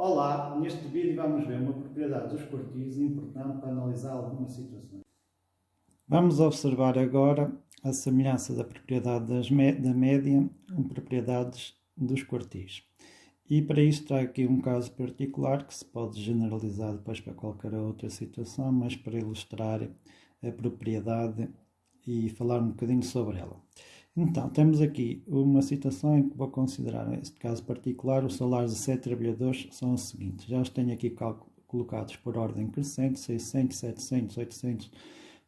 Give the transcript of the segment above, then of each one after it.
Olá, neste vídeo vamos ver uma propriedade dos quartis importante para analisar algumas situações. Vamos observar agora a semelhança da propriedade da média com propriedades dos quartis. E para isso trago aqui um caso particular que se pode generalizar depois para qualquer outra situação, mas para ilustrar a propriedade e falar um bocadinho sobre ela. Então, temos aqui uma situação em que vou considerar, neste caso particular, os salários de 7 trabalhadores são os seguintes. Já os tenho aqui colocados por ordem crescente, 600, 700, 800,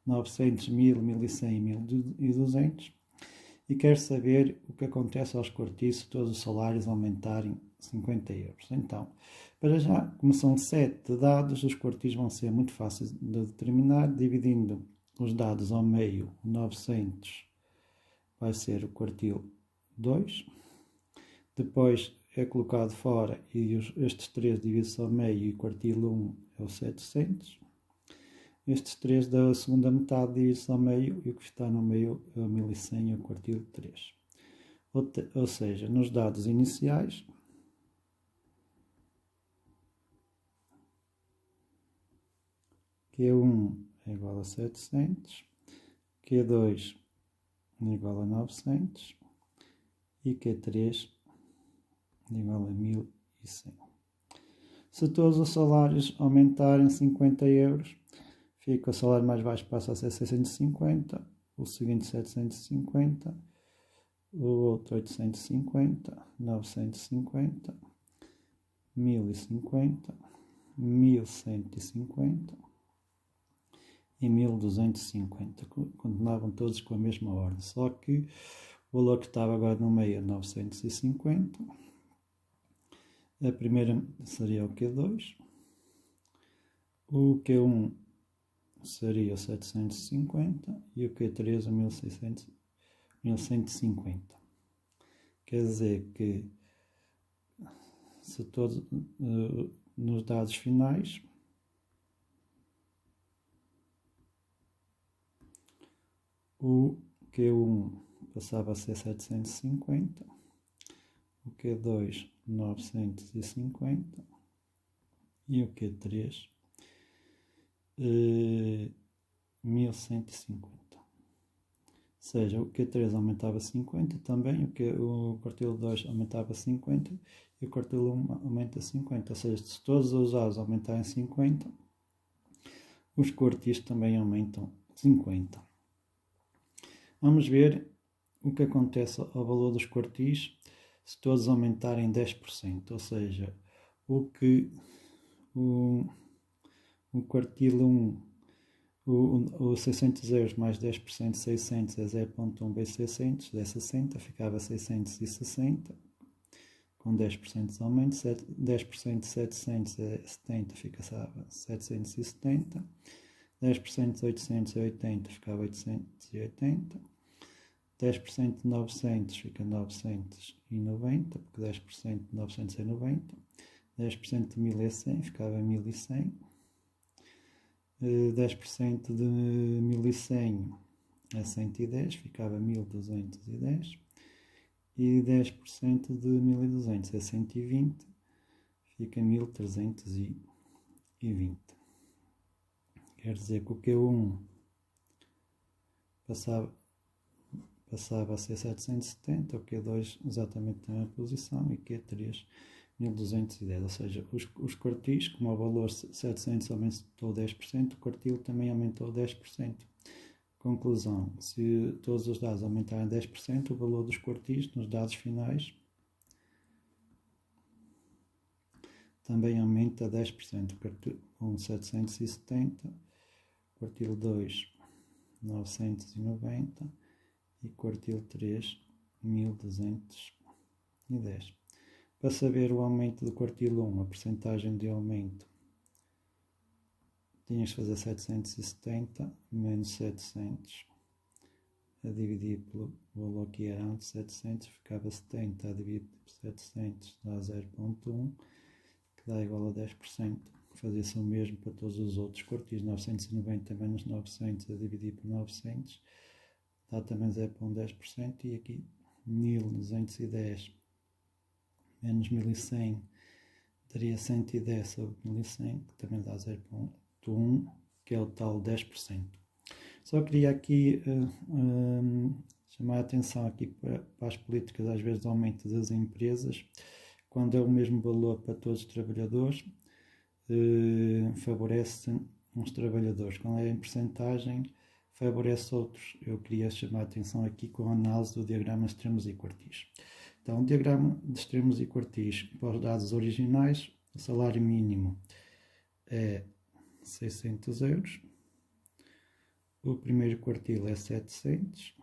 900, 1000, 1100 e 1200. E quero saber o que acontece aos quartis se todos os salários aumentarem 50 euros. Então, para já, como são 7 dados, os quartis vão ser muito fáceis de determinar, dividindo os dados ao meio, 900 vai ser o quartil 2, depois é colocado fora e estes 3 dividem-se ao meio e o quartil 1 é o 700, estes 3 da segunda metade dividem-se ao meio e o que está no meio é o 1100 e o quartil 3. Ou seja, nos dados iniciais, Q1 é igual a 700, Q2 é igual a 900 e Q3 é igual a 1100. Se todos os salários aumentarem 50 euros, fica o salário mais baixo passa a ser 650, o seguinte 750, o outro 850, 950, 1050, 1150 e 1250, continuavam todos com a mesma ordem, só que o valor que estava agora no meio é 950, a primeira seria o Q2, o Q1 seria o 750 e o Q3 o 1150. Quer dizer que se todos nos dados finais o Q1 passava a ser 750, o Q2 950 e o Q3 1150. Ou seja, o Q3 aumentava 50 também, o quartil 2 aumentava 50 e o quartil 1 aumenta 50. Ou seja, se todos os dados aumentarem 50, os quartis também aumentam 50. Vamos ver o que acontece ao valor dos quartis se todos aumentarem 10%, ou seja, o quartil 1, o 600 euros mais 10% de 600 é 0.1 vezes 600, é 60, ficava 660, com 10% de aumento, 10% de 700 é 70, fica 770, 10% de 800 é 80, ficava 880, 10% de 900 fica 990, porque 10% de 900 é 90, 10% de 1000 é 100, ficava 1100, 10% de 1100 é 110, ficava 1210, e 10% de 1200 é 120, fica 1320. Quer dizer que o Q1 passava a ser 770, o Q2 exatamente na mesma posição e Q3 1210, ou seja, os quartis, como o valor 700 aumentou 10%, o quartil também aumentou 10%. Conclusão, se todos os dados aumentarem 10%, o valor dos quartis nos dados finais também aumenta 10%, quartil 1 770, quartil 2 990 e quartil 3 1210. Para saber o aumento do quartil 1, a percentagem de aumento, tinhas que fazer 770 menos 700 a dividir pelo valor que era antes, 700, ficava 70 a dividir por 700 dá 0.1, que dá igual a 10%. Fazia-se o mesmo para todos os outros quartis, 990 menos 900 a dividir por 900 dá também 0,10%, e aqui 1210 menos 1100 daria 110 sobre 1100, que também dá 0,1, que é o tal 10%. Só queria aqui chamar a atenção aqui para as políticas, às vezes, de aumento das empresas, quando é o mesmo valor para todos os trabalhadores, favorece uns trabalhadores. Quando é em percentagem, favorece outros. Eu queria chamar a atenção aqui com a análise do diagrama de extremos e quartis. Então, o diagrama de extremos e quartis, para os dados originais, o salário mínimo é 600 euros, o primeiro quartil é 700,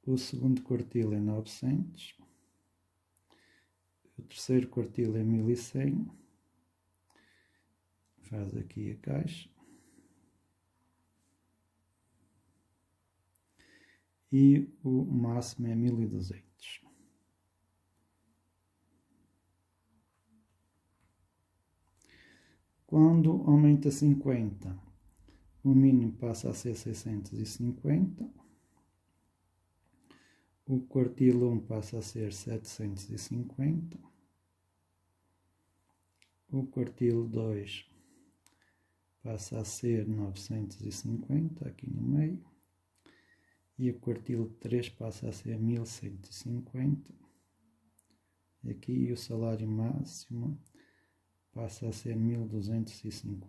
o segundo quartil é 900, o terceiro quartil é 1100, faz aqui a caixa, e o máximo é 1200. Quando aumenta 50, o mínimo passa a ser 650, o quartil 1 passa a ser 750, o quartil 2 passa a ser 950, aqui no meio, e o quartil 3 passa a ser 1150, aqui o salário máximo passa a ser 1250.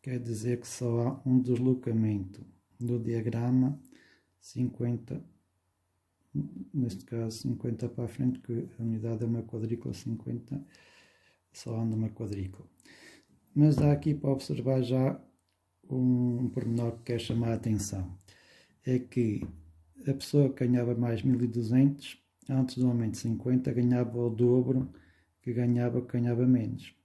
Quer dizer que só há um deslocamento do diagrama 50, neste caso 50 para a frente, que a unidade é uma quadrícula, 50 só anda uma quadrícula. Mas há aqui para observar já um pormenor que quer chamar a atenção. É que a pessoa que ganhava mais 1200, antes do aumento de 50, ganhava o dobro que ganhava menos.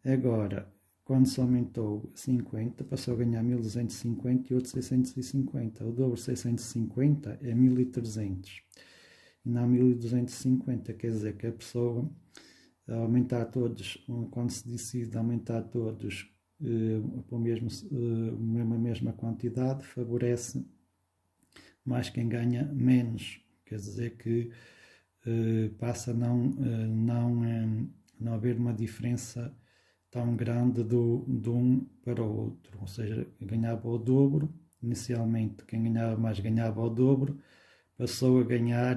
Agora, quando se aumentou 50, passou a ganhar 1250 e outro 650. O dobro de 650 é 1300. E não 1250, quer dizer que a pessoa, a aumentar todos, quando se decide aumentar todos para a mesma quantidade, favorece mais quem ganha menos. Quer dizer que passa a não haver uma diferença tão grande de um para o outro, ou seja, ganhava o dobro. Inicialmente quem ganhava mais ganhava o dobro, passou a ganhar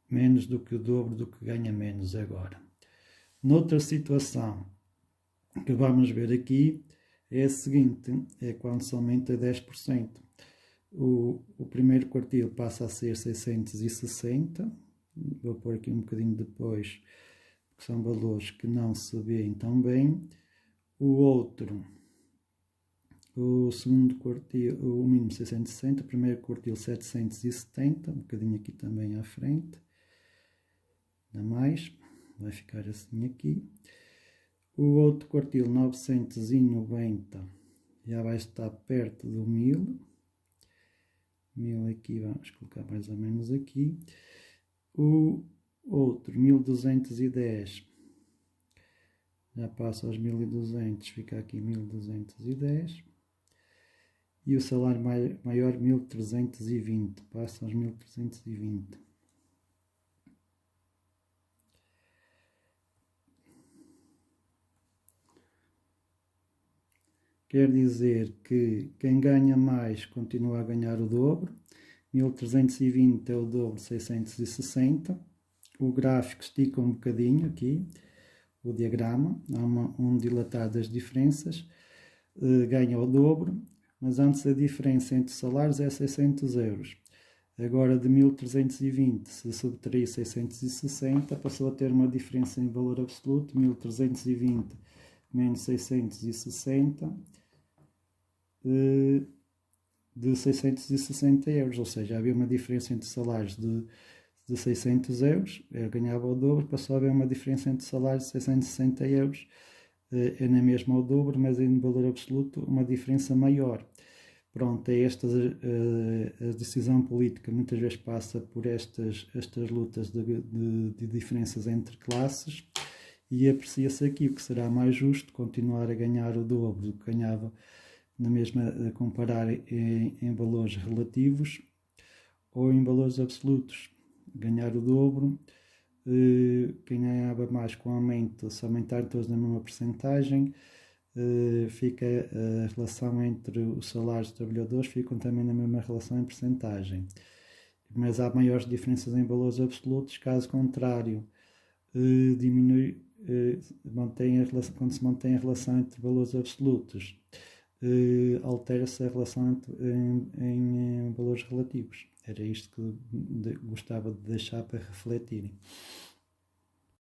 menos do que o dobro do que ganha menos agora. Noutra situação que vamos ver aqui é a seguinte, é quando se aumenta 10%. O primeiro quartil passa a ser 660, vou pôr aqui um bocadinho depois, que são valores que não se veem tão bem. O segundo quartil, o mínimo 660, o primeiro quartil 770, um bocadinho aqui também à frente, ainda mais, vai ficar assim aqui. O outro quartil 990 já vai estar perto do 1000. 1000 aqui, vamos colocar mais ou menos aqui. O outro 1210 já passa aos 1200, fica aqui 1210. E o salário maior 1320, passa aos 1320. Quer dizer que quem ganha mais continua a ganhar o dobro. 1320 é o dobro de 660. O gráfico estica um bocadinho aqui, o diagrama, há um dilatar das diferenças, ganha o dobro, mas antes a diferença entre salários é 600 euros. Agora de 1320, se subtrair 660, passou a ter uma diferença em valor absoluto, 1320 menos 660, de 660 euros, ou seja, havia uma diferença entre salários de 600 euros, eu ganhava o dobro, passou a haver uma diferença entre salários de 660 euros, é na mesma o dobro, mas em valor absoluto uma diferença maior. Pronto, é esta a decisão política, muitas vezes passa por estas lutas de diferenças entre classes, e aprecia-se aqui o que será mais justo, continuar a ganhar o dobro do que ganhava na mesma, a comparar em valores relativos ou em valores absolutos. ganhar o dobro. Quem ganhava mais com o aumento, se aumentarem todos na mesma percentagem, fica a relação entre os salários dos trabalhadores ficam também na mesma relação em percentagem. Mas há maiores diferenças em valores absolutos, caso contrário, diminui, quando se mantém a relação entre valores absolutos, altera-se a relação em valores relativos. Era isto que gostava de deixar para refletirem.